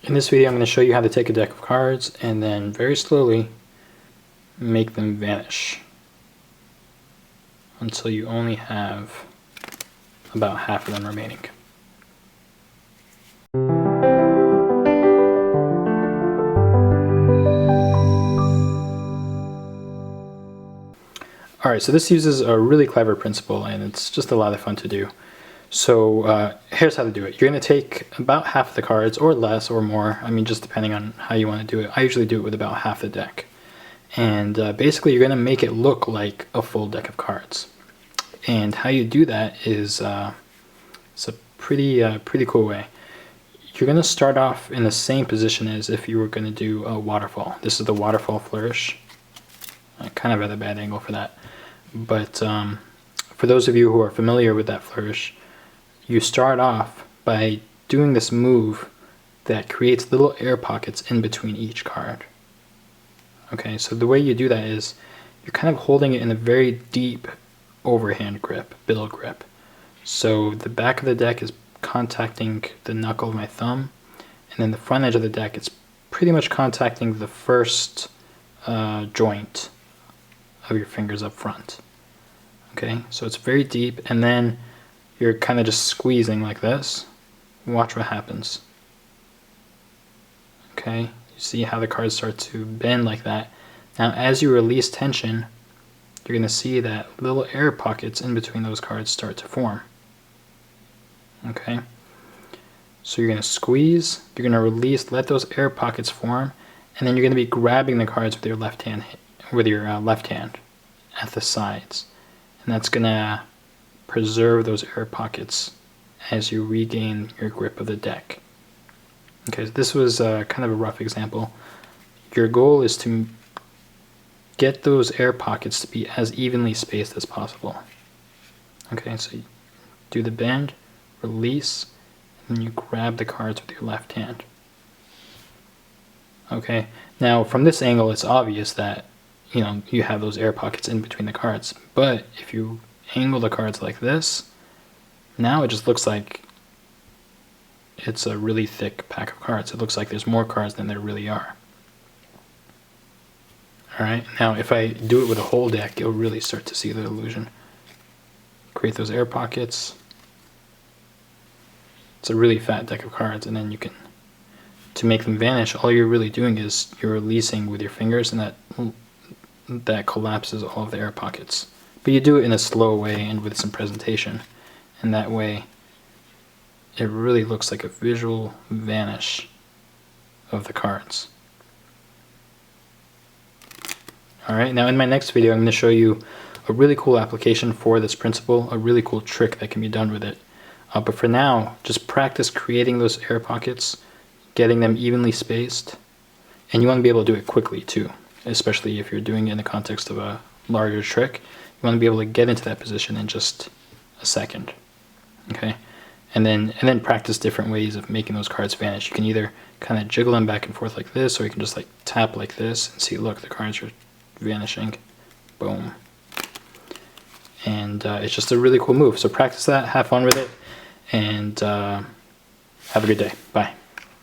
In this video, I'm going to show you how to take a deck of cards and then very slowly make them vanish until you only have about half of them remaining. Alright, so this uses a really clever principle and it's just a lot of fun to do. So here's how to do it. You're going to take about half of the cards, or less or more, I mean just depending on how you want to do it. I usually do it with about half the deck. And basically you're going to make it look like a full deck of cards. And how you do that is it's a pretty cool way. You're going to start off in the same position as if you were going to do a waterfall. This is the waterfall flourish. I kind of at a bad angle for that. But for those of you who are familiar with that flourish, you start off by doing this move that creates little air pockets in between each card. Okay, so the way you do that is you're kind of holding it in a very deep overhand grip, biddle grip. So the back of the deck is contacting the knuckle of my thumb, and then the front edge of the deck is pretty much contacting the first joint of your fingers up front. Okay, so it's very deep, and then you're kind of just squeezing like this. Watch what happens. Okay, you see how the cards start to bend like that. Now as you release tension, you're going to see that little air pockets in between those cards start to form. Okay, so you're going to squeeze, you're going to release, let those air pockets form, and then you're going to be grabbing the cards with your left hand at the sides. And that's going to preserve those air pockets as you regain your grip of the deck. Okay, so this was kind of a rough example. Your goal is to get those air pockets to be as evenly spaced as possible. Okay, so you do the bend, release, and then you grab the cards with your left hand. Okay, now from this angle it's obvious that you have those air pockets in between the cards, but if you angle the cards like this, now it just looks like it's a really thick pack of cards. It looks like there's more cards than there really are. Alright, now if I do it with a whole deck, you'll really start to see the illusion. Create those air pockets. It's a really fat deck of cards, and then you can, to make them vanish, all you're really doing is you're releasing with your fingers, and that collapses all of the air pockets. But you do it in a slow way and with some presentation, and that way it really looks like a visual vanish of the cards. Alright, now in my next video I'm going to show you a really cool application for this principle, a really cool trick that can be done with it. But for now, just practice creating those air pockets, getting them evenly spaced, and you want to be able to do it quickly too, especially if you're doing it in the context of a larger trick. You want to be able to get into that position in just a second. Okay, and then practice different ways of making those cards vanish. You can either kind of jiggle them back and forth like this, or you can just like tap like this and see, look, the cards are vanishing. Boom. And it's just a really cool move. So practice that, have fun with it, and have a good day. Bye.